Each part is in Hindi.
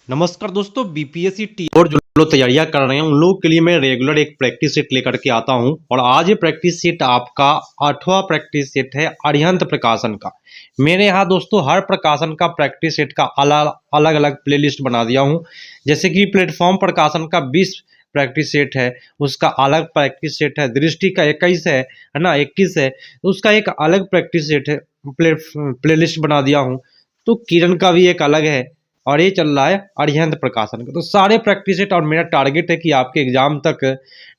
नमस्कार दोस्तों, बीपीएससी टी और जो लोग तैयारियां कर रहे हैं उन लोगों के लिए मैं रेगुलर एक प्रैक्टिस सेट लेकर के आता हूं। और आज ये प्रैक्टिस सेट आपका 8वां प्रैक्टिस सेट है अरिहंत प्रकाशन का। मेरे यहाँ दोस्तों हर प्रकाशन का प्रैक्टिस सेट का अलग अलग प्लेलिस्ट बना दिया हूं। जैसे कि प्लेटफॉर्म प्रकाशन का 20 प्रैक्टिस सेट है, उसका अलग प्रैक्टिस सेट है। दृष्टि का 21 है ना, 21 है, उसका एक अलग प्रैक्टिस सेट है, प्लेलिस्ट बना दिया हूँ। तो किरण का भी एक अलग है और ये चल रहा है अरिहंत प्रकाशन का। तो सारे प्रैक्टिस सेट, और मेरा टारगेट है कि आपके एग्जाम तक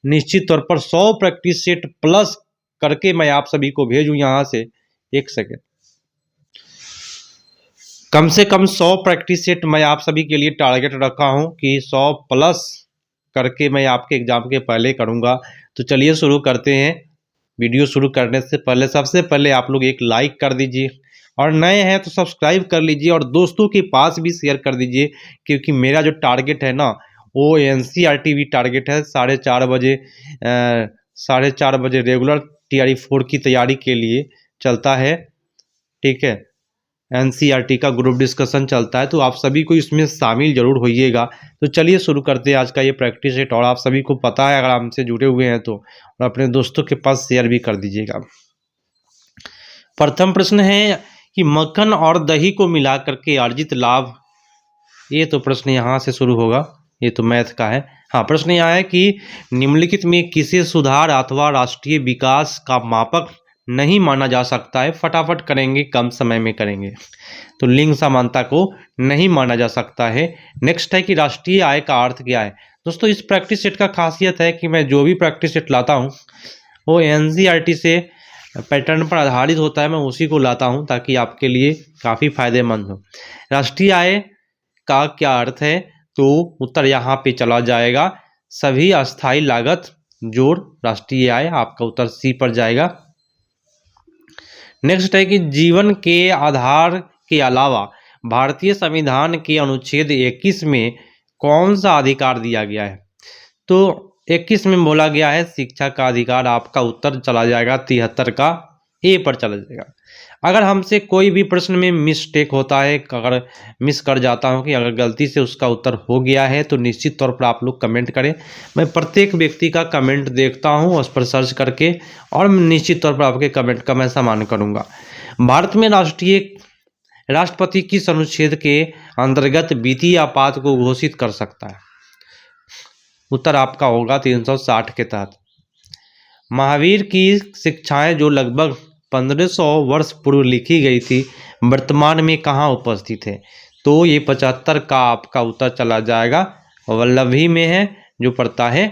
निश्चित तौर पर 100 प्रैक्टिस सेट प्लस करके मैं आप सभी को भेजूं यहाँ से। एक सेकेंड, कम से कम 100 प्रैक्टिस सेट मैं आप सभी के लिए टारगेट रखा हूं कि 100 प्लस करके मैं आपके एग्जाम के पहले करूंगा। तो चलिए शुरू करते हैं। वीडियो शुरू करने से पहले सबसे पहले आप लोग एक लाइक कर दीजिए, और नए हैं तो सब्सक्राइब कर लीजिए और दोस्तों के पास भी शेयर कर दीजिए, क्योंकि मेरा जो टारगेट है ना वो एनसीईआरटी भी टारगेट है। 4:30 बजे रेगुलर टीआरई 4 की तैयारी के लिए चलता है, ठीक है। एनसीईआरटी का ग्रुप डिस्कशन चलता है, तो आप सभी को इसमें शामिल जरूर होइएगा। तो चलिए शुरू करते हैं आज का ये प्रैक्टिस सेट। और आप सभी को पता है, अगर हमसे जुड़े हुए हैं तो, और अपने दोस्तों के पास शेयर भी कर दीजिएगा। प्रथम प्रश्न है कि मक्खन और दही को मिला करके अर्जित लाभ। ये तो प्रश्न यहाँ से शुरू होगा, ये तो मैथ का है। हाँ, प्रश्न यहाँ है कि निम्नलिखित में किसे सुधार अथवा राष्ट्रीय विकास का मापक नहीं माना जा सकता है। फटाफट करेंगे, कम समय में करेंगे। तो लिंग समानता को नहीं माना जा सकता है। नेक्स्ट है कि राष्ट्रीय आय का अर्थ क्या है। दोस्तों इस प्रैक्टिस सेट का खासियत है कि मैं जो भी प्रैक्टिस सेट लाता हूँ वो एनसीईआरटी से पैटर्न पर आधारित होता है। मैं उसी को लाता हूं ताकि आपके लिए काफ़ी फायदेमंद हो। राष्ट्रीय आय का क्या अर्थ है, तो उत्तर यहाँ पे चला जाएगा सभी अस्थायी लागत जोड़ राष्ट्रीय आय। आपका उत्तर सी पर जाएगा। नेक्स्ट है कि जीवन के आधार के अलावा भारतीय संविधान के अनुच्छेद 21 में कौन सा अधिकार दिया गया है। तो 21 में बोला गया है शिक्षा का अधिकार। आपका उत्तर चला जाएगा 73 का ए पर चला जाएगा। अगर हमसे कोई भी प्रश्न में मिस्टेक होता है, अगर मिस कर जाता हूं कि अगर गलती से उसका उत्तर हो गया है, तो निश्चित तौर पर आप लोग कमेंट करें। मैं प्रत्येक व्यक्ति का कमेंट देखता हूं उस पर सर्च करके, और निश्चित तौर पर आपके कमेंट का मैं सम्मान करूंगा। भारत में राष्ट्रपति किस अनुच्छेद के अंतर्गत वित्तीय आपात को घोषित कर सकता है। उत्तर आपका होगा 360 के तहत। महावीर की शिक्षाएं जो लगभग 1500 वर्ष पूर्व लिखी गई थी, वर्तमान में कहाँ उपस्थित है। तो ये 75 का आपका उत्तर चला जाएगा। वल्लभी में है, जो पड़ता है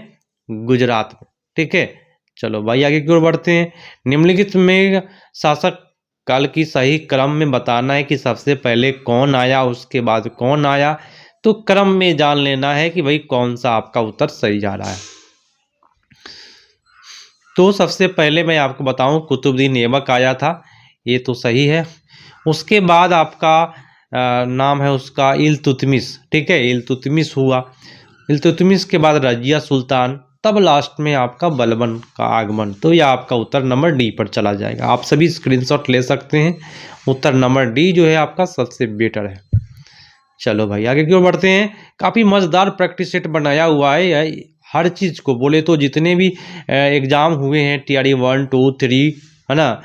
गुजरात में, ठीक है। चलो भाई आगे की ओर बढ़ते हैं। निम्नलिखित में शासक काल की सही क्रम में बताना है कि सबसे पहले कौन आया, उसके बाद कौन आया। तो क्रम में जान लेना है कि भाई कौन सा आपका उत्तर सही जा रहा है। तो सबसे पहले मैं आपको बताऊं कुतुबुद्दीन ऐबक आया था, ये तो सही है। उसके बाद आपका नाम है उसका इल्तुतमिश, ठीक है, इल्तुतमिश हुआ। इल्तुतमिश के बाद रजिया सुल्तान, तब लास्ट में आपका बलबन का आगमन। तो यह आपका उत्तर नंबर डी पर चला जाएगा। आप सभी स्क्रीनशॉट ले सकते हैं। उत्तर नंबर डी जो है आपका सबसे बेटर है। चलो भाई आगे की ओर बढ़ते हैं। काफ़ी मज़ेदार प्रैक्टिस सेट बनाया हुआ है। हर चीज़ को बोले तो जितने भी एग्ज़ाम हुए हैं टीआरई 1, 2, 3, है ना,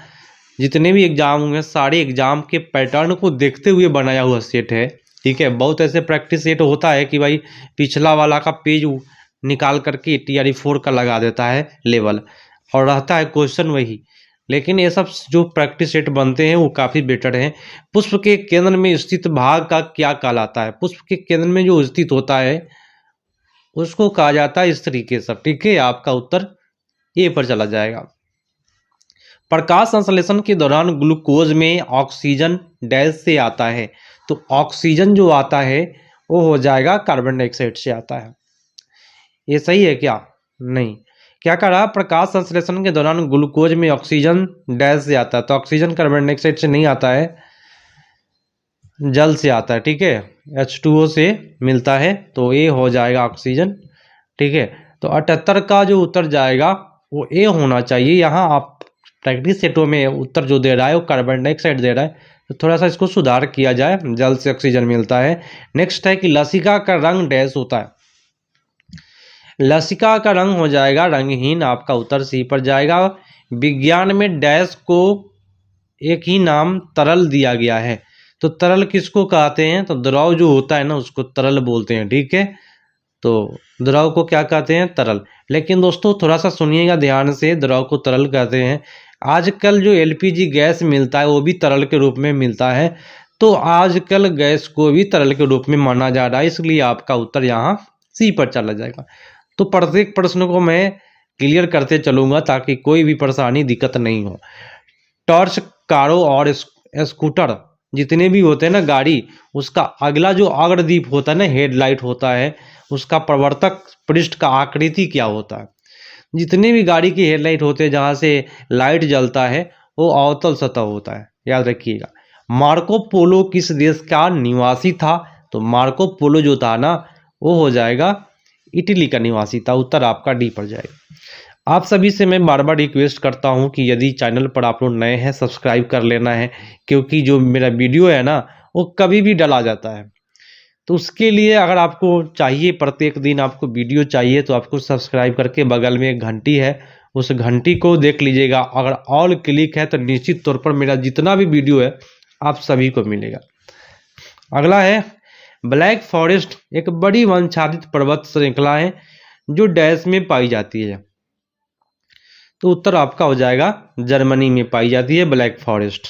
जितने भी एग्ज़ाम हुए हैं सारे एग्ज़ाम के पैटर्न को देखते हुए बनाया हुआ सेट है, ठीक है। बहुत ऐसे प्रैक्टिस सेट होता है कि भाई पिछला वाला का पेज निकाल करके टीआरई 4 का लगा देता है लेवल, और रहता है क्वेश्चन वही। लेकिन ये सब जो प्रैक्टिस सेट बनते हैं वो काफ़ी बेटर हैं। पुष्प के केंद्र में स्थित भाग का क्या कहलाता है। पुष्प के केंद्र में जो स्थित होता है उसको कहा जाता है इस तरीके से, ठीक है। आपका उत्तर ए पर चला जाएगा। प्रकाश संश्लेषण के दौरान ग्लूकोज में ऑक्सीजन डैश से आता है। तो ऑक्सीजन जो आता है वो हो जाएगा कार्बन डाइऑक्साइड से आता है। ये सही है क्या? नहीं। क्या कह रहा है, प्रकाश संश्लेषण के दौरान ग्लूकोज में ऑक्सीजन डैश से आता है। तो ऑक्सीजन कार्बन डाइऑक्साइड से नहीं आता है, जल से आता है, ठीक है। H2O से मिलता है, तो ए हो जाएगा ऑक्सीजन, ठीक है। तो 78 का जो उत्तर जाएगा वो ए होना चाहिए। यहाँ आप प्रैक्टिस सेटों में उत्तर जो दे रहा है वो कार्बन डाइऑक्साइड दे रहा है, तो थोड़ा सा इसको सुधार किया जाए, जल से ऑक्सीजन मिलता है। नेक्स्ट है कि लसिका का रंग डैश होता है। लसिका का रंग हो जाएगा रंगहीन, आपका उत्तर सी पर जाएगा। विज्ञान में डैश को एक ही नाम तरल दिया गया है। तो तरल किसको कहते हैं? तो द्रव जो होता है ना उसको तरल बोलते हैं, ठीक है। तो द्रव को क्या कहते हैं? तरल। लेकिन दोस्तों थोड़ा सा सुनिएगा ध्यान से, द्रव को तरल कहते हैं। आजकल जो एलपीजी गैस मिलता है वो भी तरल के रूप में मिलता है। तो आजकल गैस को भी तरल के रूप में माना जा रहा है, इसलिए आपका उत्तर यहाँ सी पर चला जाएगा। तो प्रत्येक प्रश्न को मैं क्लियर करते चलूंगा ताकि कोई भी परेशानी दिक्कत नहीं हो। टॉर्च, कारो और स्कूटर जितने भी होते हैं ना गाड़ी, उसका अगला जो अग्रदीप होता है ना, हेडलाइट होता है, उसका प्रवर्तक पृष्ठ का आकृति क्या होता है? जितने भी गाड़ी की हेडलाइट होते हैं जहाँ से लाइट जलता है वो अवतल सतह होता है, याद रखिएगा। मार्को पोलो किस देश का निवासी था? तो मार्को पोलो जो था ना वो हो जाएगा इटली का निवासी था। उत्तर आपका डी पर जाएगा। आप सभी से मैं बार बार रिक्वेस्ट करता हूं कि यदि चैनल पर आप लोग नए हैं सब्सक्राइब कर लेना है, क्योंकि जो मेरा वीडियो है ना वो कभी भी डाला जाता है। तो उसके लिए अगर आपको चाहिए, प्रत्येक दिन आपको वीडियो चाहिए, तो आपको सब्सक्राइब करके बगल में एक घंटी है उस घंटी को देख लीजिएगा। अगर ऑल क्लिक है तो निश्चित तौर पर मेरा जितना भी वीडियो है आप सभी को मिलेगा। अगला है ब्लैक फॉरेस्ट एक बड़ी वनच्छादित पर्वत श्रृंखला है जो डैश में पाई जाती है। तो उत्तर आपका हो जाएगा जर्मनी में पाई जाती है ब्लैक फॉरेस्ट।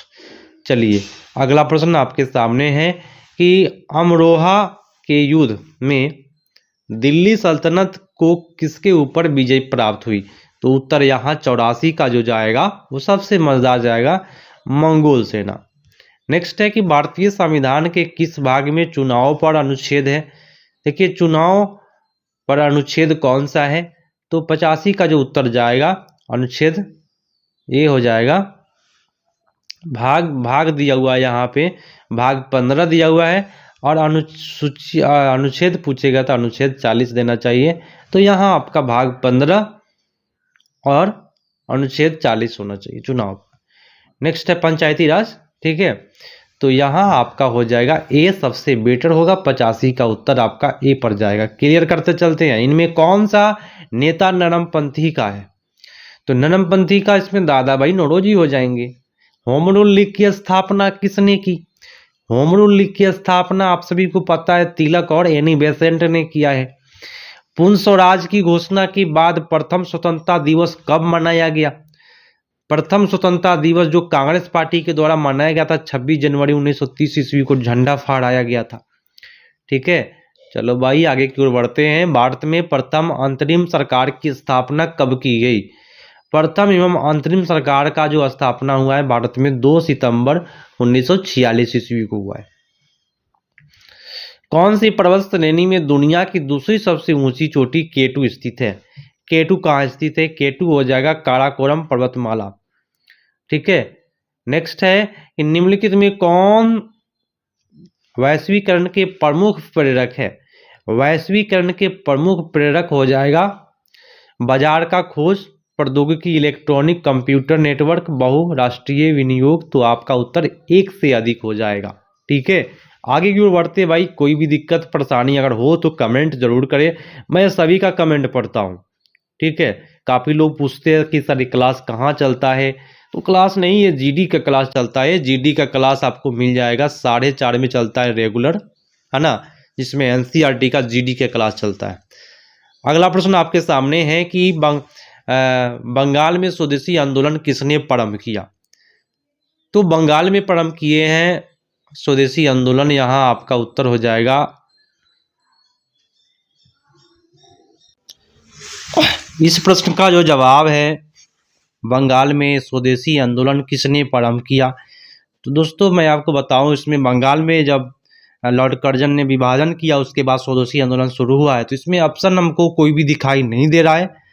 चलिए अगला प्रश्न आपके सामने है कि अमरोहा के युद्ध में दिल्ली सल्तनत को किसके ऊपर विजय प्राप्त हुई? तो उत्तर यहाँ 84 का जो जाएगा वो सबसे मजेदार जाएगा, मंगोल सेना। नेक्स्ट है कि भारतीय संविधान के किस भाग में चुनाव पर अनुच्छेद है? देखिए चुनाव पर अनुच्छेद कौन सा है? तो 85 का जो उत्तर जाएगा अनुच्छेद ये हो जाएगा, भाग दिया हुआ है यहाँ पे, भाग 15 दिया हुआ है और अनुच्छेद पूछेगा तो अनुच्छेद 40 देना चाहिए। तो यहाँ आपका भाग 15 और अनुच्छेद 40 होना चाहिए चुनाव। नेक्स्ट है पंचायती राज, ठीक है। तो यहाँ आपका हो जाएगा ए सबसे बेटर होगा, 85 का उत्तर आपका ए पर जाएगा। क्लियर करते चलते हैं, इनमें कौन सा नेता नरमपंथी का है? तो नरमपंथी का इसमें दादा भाई नौरोजी हो जाएंगे। होम रूल लीग की स्थापना किसने की? होम रूल लीग की स्थापना आप सभी को पता है तिलक और एनी बेसेंट ने किया है। पूर्ण स्वराज की घोषणा के बाद प्रथम स्वतंत्रता दिवस कब मनाया गया? प्रथम स्वतंत्रता दिवस जो कांग्रेस पार्टी के द्वारा मनाया गया था 26 जनवरी 1930 ईस्वी को झंडा फहराया गया था, ठीक है। चलो भाई आगे की ओर बढ़ते हैं। भारत में प्रथम अंतरिम सरकार की स्थापना कब की गई? प्रथम एवं अंतरिम सरकार का जो स्थापना हुआ है भारत में 2 सितंबर 1946 ईस्वी को हुआ है। कौन सी पर्वत श्रेणी में दुनिया की दूसरी सबसे ऊंची चोटी केटू स्थित है? केटू कहाँ स्थित है? केटू हो जाएगा काराकोरम पर्वतमाला, ठीक है। नेक्स्ट है कि निम्नलिखित में कौन वैश्वीकरण के प्रमुख प्रेरक है? वैश्वीकरण के प्रमुख प्रेरक हो जाएगा बाजार का खोज, प्रौद्योगिकी, इलेक्ट्रॉनिक, कंप्यूटर नेटवर्क, बहुराष्ट्रीय विनियोग। तो आपका उत्तर एक से अधिक हो जाएगा, ठीक है। आगे की ओर बढ़ते भाई, कोई भी दिक्कत परेशानी अगर हो तो कमेंट जरूर करें, मैं सभी का कमेंट पढ़ता हूँ, ठीक है। काफ़ी लोग पूछते हैं कि सर क्लास कहाँ चलता है? तो क्लास नहीं है, जीडी का क्लास चलता है। जीडी का क्लास आपको मिल जाएगा 4:30 में चलता है रेगुलर, है ना, जिसमें एनसीईआरटी का जीडी का क्लास चलता है। अगला प्रश्न आपके सामने है कि बंगाल में स्वदेशी आंदोलन किसने प्रारंभ किया? तो बंगाल में प्रारंभ किए हैं स्वदेशी आंदोलन, यहाँ आपका उत्तर हो जाएगा इस प्रश्न का जो जवाब है बंगाल में स्वदेशी आंदोलन किसने प्रारंभ किया। तो दोस्तों मैं आपको बताऊं, इसमें बंगाल में जब लॉर्ड कर्जन ने विभाजन किया उसके बाद स्वदेशी आंदोलन शुरू हुआ है। तो इसमें ऑप्शन हमको कोई भी दिखाई नहीं दे रहा है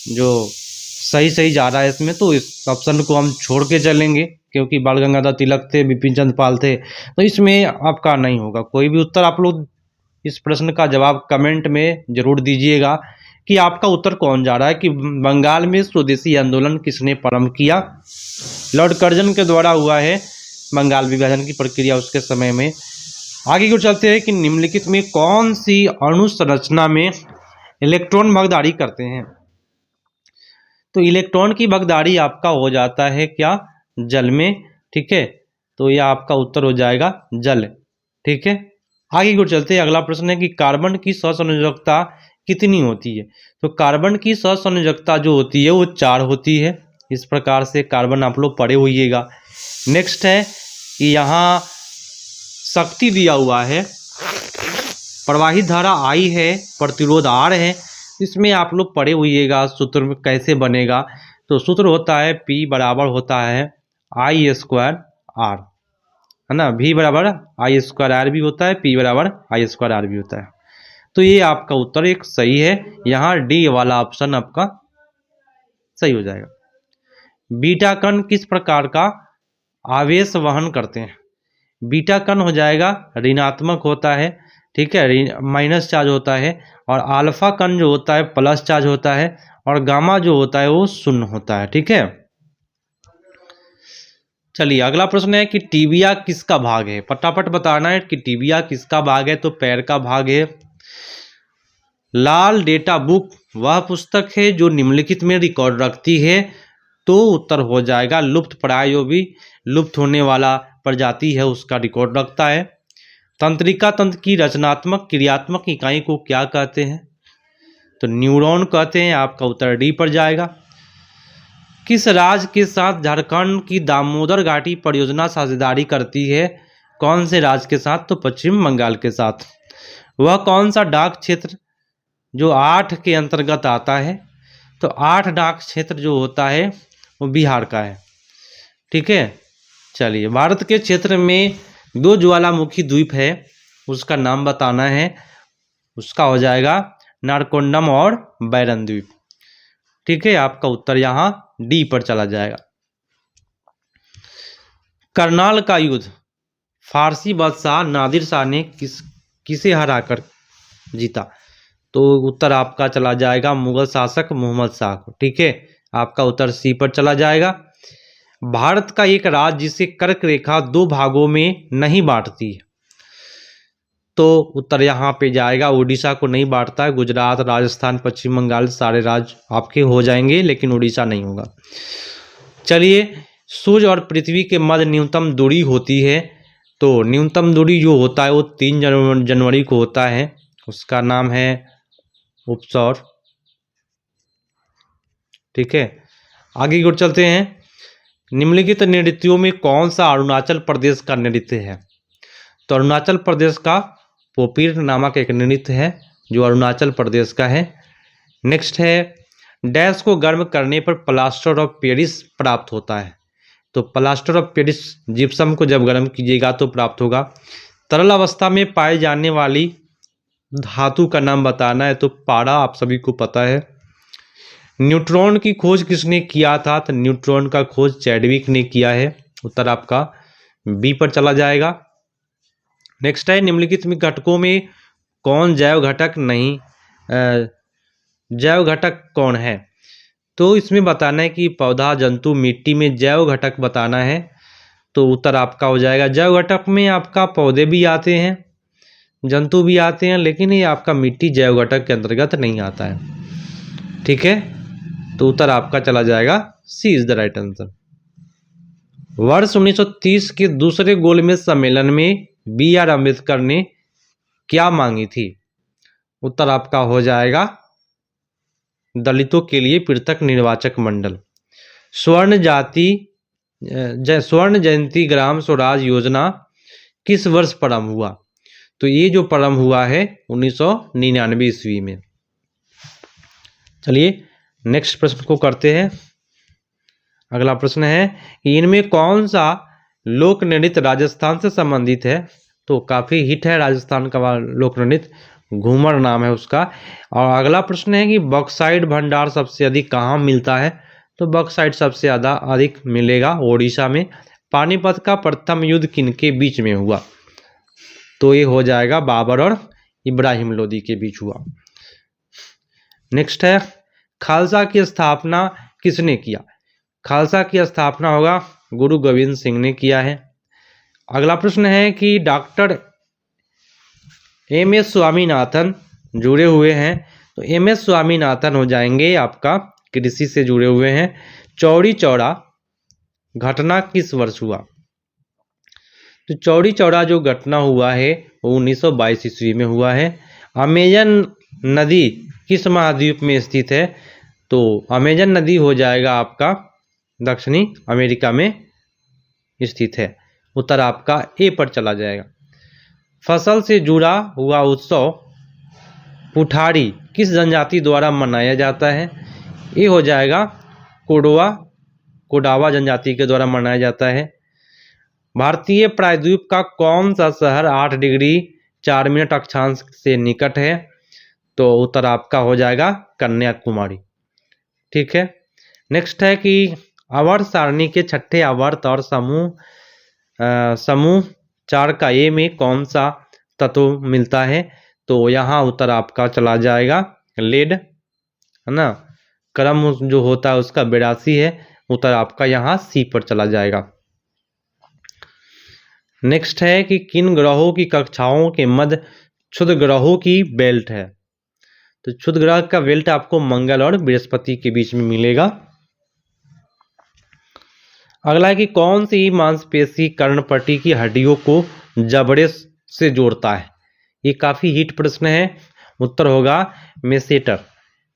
जो सही जा रहा है इसमें, तो इस ऑप्शन को हम छोड़ के चलेंगे क्योंकि बाल गंगाधर तिलक थे, बिपिन चंद्र पाल थे, तो इसमें आपका नहीं होगा कोई भी उत्तर। आप लोग इस प्रश्न का जवाब कमेंट में जरूर दीजिएगा कि आपका उत्तर कौन जा रहा है कि बंगाल में स्वदेशी आंदोलन किसने प्रारंभ किया। लॉर्ड कर्जन के द्वारा हुआ है बंगाल विभाजन की प्रक्रिया उसके समय में। आगे क्यों चलते हैं कि निम्नलिखित में कौन सी अणु संरचना में इलेक्ट्रॉन भागीदारी करते हैं। तो इलेक्ट्रॉन की भागीदारी आपका हो जाता है क्या, जल में। ठीक है, तो यह आपका उत्तर हो जाएगा जल। ठीक है, आगे क्यों चलते हैं। अगला प्रश्न है कि कार्बन की सहसंयोजकता कितनी होती है। तो कार्बन की सहसंयोजकता जो होती है वो 4 होती है। इस प्रकार से कार्बन आप लोग पढ़े होइएगा। नेक्स्ट है कि यहाँ शक्ति दिया हुआ है, प्रवाहित धारा I है, प्रतिरोध R है। इसमें आप लोग पढ़े होइएगा सूत्र में कैसे बनेगा। तो सूत्र होता है P बराबर होता है I²R, है ना। V बराबर I²R भी होता है, P बराबर I²R भी होता है। तो ये आपका उत्तर एक सही है। यहाँ D वाला ऑप्शन आपका सही हो जाएगा। बीटा कण किस प्रकार का आवेश वहन करते हैं। बीटा कण हो जाएगा ऋणात्मक होता है। ठीक है, माइनस चार्ज होता है। और अल्फा कण जो होता है प्लस चार्ज होता है। और गामा जो होता है वो शून्य होता है। ठीक है, चलिए अगला प्रश्न है कि टीबिया किसका भाग है। फटाफट बताना है कि टीबिया किसका भाग है। तो पैर का भाग है। लाल डेटा बुक वह पुस्तक है जो निम्नलिखित में रिकॉर्ड रखती है। तो उत्तर हो जाएगा लुप्त प्राय, जो भी लुप्त होने वाला प्रजाति है उसका रिकॉर्ड रखता है। तंत्रिका तंत्र की रचनात्मक क्रियात्मक इकाई को क्या कहते हैं। तो न्यूरॉन कहते हैं। आपका उत्तर डी पर जाएगा। किस राज्य के साथ झारखंड की दामोदर घाटी परियोजना साझेदारी करती है। कौन से राज्य के साथ। तो पश्चिम बंगाल के साथ। वह कौन सा डाक क्षेत्र जो 8 के अंतर्गत आता है। तो 8 डाक क्षेत्र जो होता है वो बिहार का है। ठीक है, चलिए भारत के क्षेत्र में 2 ज्वालामुखी द्वीप है, उसका नाम बताना है। उसका हो जाएगा नारकोंडम और बैरन द्वीप। ठीक है, आपका उत्तर यहाँ डी पर चला जाएगा। करनाल का युद्ध फारसी बादशाह नादिर शाह ने किसे हराकर जीता। तो उत्तर आपका चला जाएगा मुगल शासक मोहम्मद शाह को। ठीक है, आपका उत्तर सी पर चला जाएगा। भारत का एक राज्य जिसे कर्क रेखा 2 भागों में नहीं बांटती है। तो उत्तर यहाँ पे जाएगा उड़ीसा को नहीं बांटता है। गुजरात, राजस्थान, पश्चिम बंगाल सारे राज्य आपके हो जाएंगे, लेकिन उड़ीसा नहीं होगा। चलिए, सूर्य और पृथ्वी के मध्य न्यूनतम दूरी होती है। तो न्यूनतम दूरी जो होता है वो 3 जनवरी को होता है। उसका नाम है उपसौर। ठीक है, आगे की ओर चलते हैं। निम्नलिखित नृत्यों में कौन सा अरुणाचल प्रदेश का नृत्य है। तो अरुणाचल प्रदेश का पोपीर नामक एक नृत्य है जो अरुणाचल प्रदेश का है। नेक्स्ट है डैश को गर्म करने पर प्लास्टर ऑफ पेरिस प्राप्त होता है। तो प्लास्टर ऑफ पेरिस जिप्सम को जब गर्म कीजिएगा तो प्राप्त होगा। तरल अवस्था में पाई जाने वाली धातु का नाम बताना है। तो पारा आप सभी को पता है। न्यूट्रॉन की खोज किसने किया था। तो न्यूट्रॉन का खोज चैडविक ने किया है। उत्तर आपका बी पर चला जाएगा। नेक्स्ट है निम्नलिखित में घटकों में कौन जैव घटक नहीं, जैव घटक कौन है। तो इसमें बताना है कि पौधा, जंतु, मिट्टी में जैव घटक बताना है। तो उत्तर आपका हो जाएगा जैव घटक में आपका पौधे भी आते हैं, जंतु भी आते हैं, लेकिन ये आपका मिट्टी जैव घटक के अंतर्गत नहीं आता है। ठीक है, तो उत्तर आपका चला जाएगा सी इज द राइट आंसर। वर्ष 1930 के दूसरे गोलमेज सम्मेलन में B.R. अम्बेडकर ने क्या मांगी थी। उत्तर आपका हो जाएगा दलितों के लिए पृथक निर्वाचक मंडल। स्वर्ण जयंती ग्राम स्वराज योजना किस वर्ष प्रारंभ हुआ। तो ये जो प्रारंभ हुआ है 1999 ईस्वी में। चलिए नेक्स्ट प्रश्न को करते हैं। अगला प्रश्न है कि इनमें कौन सा लोक नृत्य राजस्थान से संबंधित है। तो काफ़ी हिट है राजस्थान का लोक नृत्य, घूमर नाम है उसका। और अगला प्रश्न है कि बॉक्साइट भंडार सबसे अधिक कहाँ मिलता है। तो बॉक्साइट सबसे ज़्यादा अधिक मिलेगा ओडिशा में। पानीपत का प्रथम युद्ध किनके बीच में हुआ। तो ये हो जाएगा बाबर और इब्राहिम लोदी के बीच हुआ। नेक्स्ट है खालसा की स्थापना किसने किया। खालसा की स्थापना होगा गुरु गोविंद सिंह ने किया है। अगला प्रश्न है कि डॉक्टर एम.एस. स्वामीनाथन जुड़े हुए हैं, तो एम.एस. स्वामीनाथन हो जाएंगे आपका कृषि से जुड़े हुए हैं। चौरी चौरा घटना किस वर्ष हुआ? तो चौरी चौरा जो घटना हुआ है वो 1922 ईस्वी में हुआ है। अमेजन नदी किस महाद्वीप में स्थित है? तो अमेजन नदी हो जाएगा आपका दक्षिणी अमेरिका में स्थित है। उत्तर आपका ए पर चला जाएगा। फसल से जुड़ा हुआ उत्सव पुठारी किस जनजाति द्वारा मनाया जाता है? ये हो जाएगा कोडावा जनजाति के द्वारा मनाया जाता है। भारतीय प्रायद्वीप का कौन सा शहर 8 डिग्री 4 मिनट अक्षांश से निकट है? तो उत्तर आपका हो जाएगा कन्याकुमारी। ठीक है। नेक्स्ट है कि आवर्त सारणी के छठे आवर्त और समूह 4 का ए में कौन सा तत्व मिलता है? तो यहाँ उत्तर आपका चला जाएगा लेड, है ना। क्रम जो होता है उसका 82 है। उत्तर आपका यहाँ सी पर चला जाएगा। नेक्स्ट है कि किन ग्रहों की कक्षाओं के मध्य क्षुद्र ग्रहों की बेल्ट है? तो क्षुद्र ग्रह का बेल्ट आपको मंगल और बृहस्पति के बीच में मिलेगा। अगला है कि कौन सी मांसपेशी कर्णपट्टी की हड्डियों को जबड़े से जोड़ता है? ये काफी हिट प्रश्न है। उत्तर होगा मेसेटर।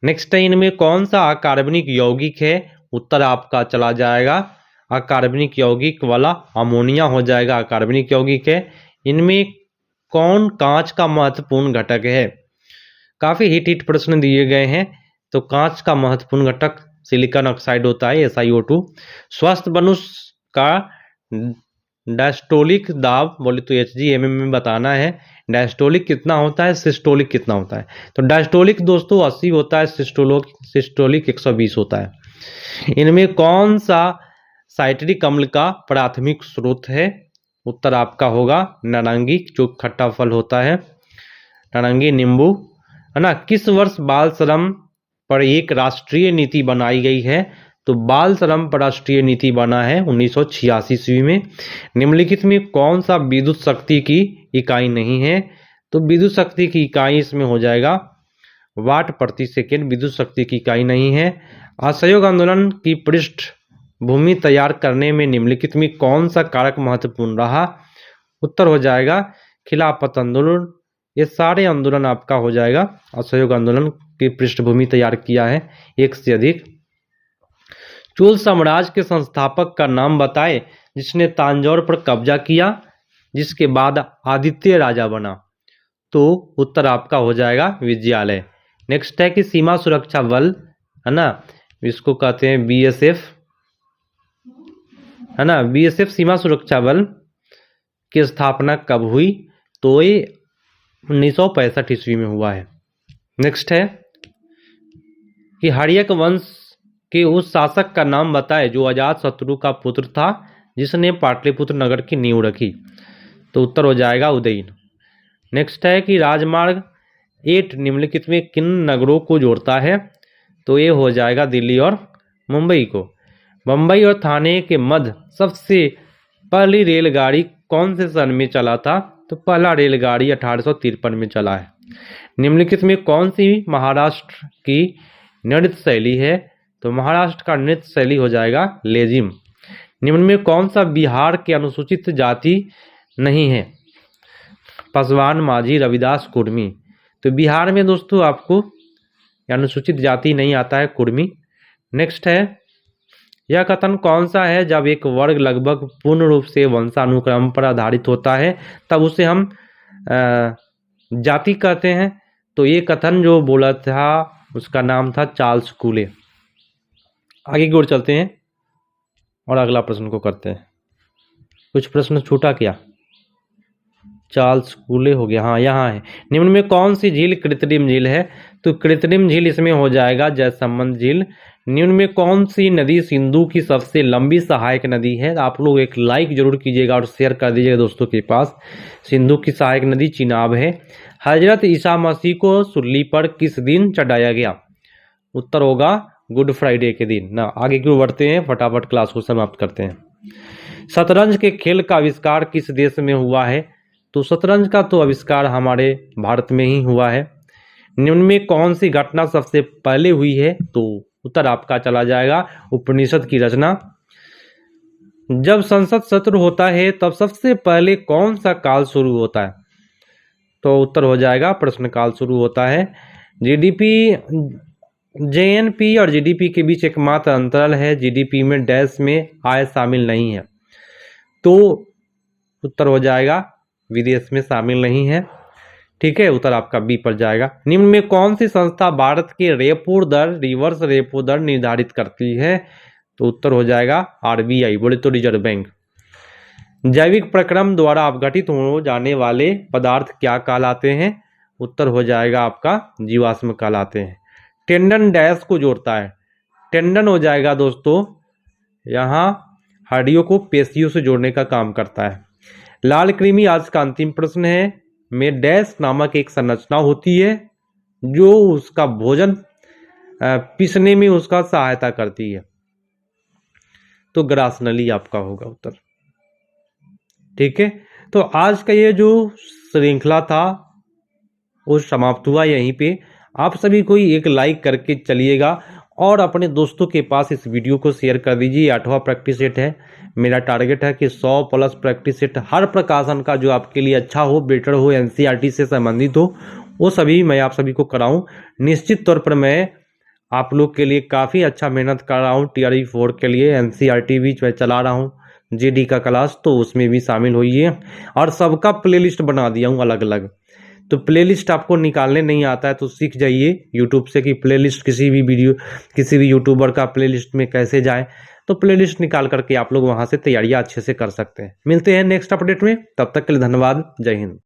नेक्स्ट है इनमें कौन सा अकार्बनिक यौगिक है? उत्तर आपका चला जाएगा अकार्बनिक यौगिक वाला अमोनिया हो जाएगा अकार्बनिक यौगिक है। इनमें कौन कांच का महत्वपूर्ण घटक है? काफी हिट प्रश्न दिए गए हैं। तो कांच का महत्वपूर्ण घटक सिलिकॉन ऑक्साइड होता है SiO2। स्वस्थ मनुष्य का डायस्टोलिक दाब बोले तो HgMM में बताना है। डायस्टोलिक कितना होता है, सिस्टोलिक कितना होता है? तो डायस्टोलिक दोस्तों 80 होता है, सिस्टोलिक 120 होता है। इनमें कौन सा साइट्रिक अम्ल का प्राथमिक स्रोत है? उत्तर आपका होगा नारंगी, जो खट्टा फल होता है, नारंगी नींबू, है ना। किस वर्ष बाल श्रम पर एक राष्ट्रीय नीति बनाई गई है? तो बाल श्रम पर राष्ट्रीय नीति बना है 1986 ईस्वी में। निम्नलिखित में कौन सा विद्युत शक्ति की इकाई नहीं है? तो विद्युत शक्ति की इकाई इसमें हो जाएगा वाट प्रति सेकेंड, विद्युत शक्ति की इकाई नहीं है। असहयोग आंदोलन की पृष्ठभूमि तैयार करने में निम्नलिखित में कौन सा कारक महत्वपूर्ण रहा? उत्तर हो जाएगा खिलाफत आंदोलन। ये सारे आंदोलन आपका हो जाएगा असहयोग आंदोलन की पृष्ठभूमि तैयार किया है एक से अधिक। चोल साम्राज्य के संस्थापक का नाम बताए जिसने तांजौर पर कब्जा किया, जिसके बाद आदित्य राजा बना? तो उत्तर आपका हो जाएगा विजयालय। नेक्स्ट है कि सीमा सुरक्षा बल, है ना, इसको कहते हैं BSF, है ना। BSF सीमा सुरक्षा बल की स्थापना कब हुई? तो ये 1965 ईस्वी में हुआ है। नेक्स्ट है कि हर्यक वंश के उस शासक का नाम बताए जो अजात शत्रु का पुत्र था, जिसने पाटलिपुत्र नगर की नींव रखी? तो उत्तर हो जाएगा उदयन। नेक्स्ट है कि राजमार्ग 8 निम्नलिखित में किन नगरों को जोड़ता है? तो ये हो जाएगा दिल्ली और मुंबई को। मुंबई और थाने के मध्य सबसे पहली रेलगाड़ी कौन से सन में चला था? तो पहला रेलगाड़ी 1853 में चला है। निम्नलिखित में कौन सी महाराष्ट्र की नृत्य शैली है? तो महाराष्ट्र का नृत्य शैली हो जाएगा लेजिम। निम्न में कौन सा बिहार के अनुसूचित जाति नहीं है? पासवान, माझी, रविदास, कुर्मी। तो बिहार में दोस्तों आपको अनुसूचित जाति नहीं आता है, कुर्मी। नेक्स्ट है यह कथन कौन सा है? जब एक वर्ग लगभग पूर्ण रूप से वंशानुक्रम पर आधारित होता है तब उसे हम जाति कहते हैं। तो ये कथन जो बोला था उसका नाम था चार्ल्स कूले। आगे की ओर चलते हैं और अगला प्रश्न को करते हैं। कुछ प्रश्न छूटा क्या? चार्ल्स कूले हो गया, हाँ यहाँ है। निम्न में कौन सी झील कृत्रिम झील है? तो कृत्रिम झील इसमें हो जाएगा जयसंबंध झील। निम्न में कौन सी नदी सिंधु की सबसे लंबी सहायक नदी है? आप लोग एक लाइक जरूर कीजिएगा और शेयर कर दीजिएगा दोस्तों के पास। सिंधु की सहायक नदी चिनाब है। हजरत ईसा मसीह को सूली पर किस दिन चढ़ाया गया? उत्तर होगा गुड फ्राइडे के दिन ना। आगे क्यों बढ़ते हैं, फटाफट क्लास को समाप्त करते हैं। शतरंज के खेल का आविष्कार किस देश में हुआ है? तो शतरंज का तो आविष्कार हमारे भारत में ही हुआ है। निम्न में कौन सी घटना सबसे पहले हुई है? तो उत्तर आपका चला जाएगा उपनिषद की रचना। जब संसद सत्र होता है तब सबसे पहले कौन सा काल शुरू होता है? तो उत्तर हो जाएगा प्रश्नकाल शुरू होता है। जीडीपी जेएनपी और जीडीपी के बीच एकमात्र अंतराल है, जीडीपी में डैश में आय शामिल नहीं है। तो उत्तर हो जाएगा विदेश में शामिल नहीं है। ठीक है, उत्तर आपका बी पर जाएगा। निम्न में कौन सी संस्था भारत के रेपो दर, रिवर्स रेपो दर निर्धारित करती है? तो उत्तर हो जाएगा आरबीआई, बोले तो रिजर्व बैंक। जैविक प्रक्रम द्वारा अपघटित हो जाने वाले पदार्थ क्या कहलाते हैं? उत्तर हो जाएगा आपका जीवाश्म कहलाते हैं। टेंडन डैश को जोड़ता है? टेंडन हो जाएगा दोस्तों यहाँ हड्डियों को पेशियों से जोड़ने का काम करता है। लाल कृमि आज का अंतिम प्रश्न है। में डैश नामक एक संरचना होती है जो उसका भोजन पीसने में उसका सहायता करती है। तो ग्रासनली आपका होगा उत्तर। ठीक है, तो आज का ये जो श्रृंखला था वो समाप्त हुआ यहीं पे। आप सभी को एक लाइक करके चलिएगा और अपने दोस्तों के पास इस वीडियो को शेयर कर दीजिए। 8वां प्रैक्टिस सेट है, मेरा टारगेट है कि 100+ प्रैक्टिस सेट हर प्रकाशन का जो आपके लिए अच्छा हो, बेटर हो, एनसीईआरटी से संबंधित हो, वो सभी मैं आप सभी को कराऊं। निश्चित तौर पर मैं आप लोग के लिए काफ़ी अच्छा मेहनत कर रहा हूँ। TRE 4 के लिए एनसीईआरटी भी मैं चला रहा हूँ, जीडी का क्लास, तो उसमें भी शामिल होइए। और सबका प्लेलिस्ट बना दिया हूँ अलग अलग। तो प्लेलिस्ट आपको निकालने नहीं आता है तो सीख जाइए यूट्यूब से कि प्लेलिस्ट किसी भी यूट्यूबर का प्लेलिस्ट में कैसे जाए। तो प्लेलिस्ट निकाल करके आप लोग वहाँ से तैयारियाँ अच्छे से कर सकते हैं। मिलते हैं नेक्स्ट अपडेट में, तब तक के लिए धन्यवाद। जय हिंद।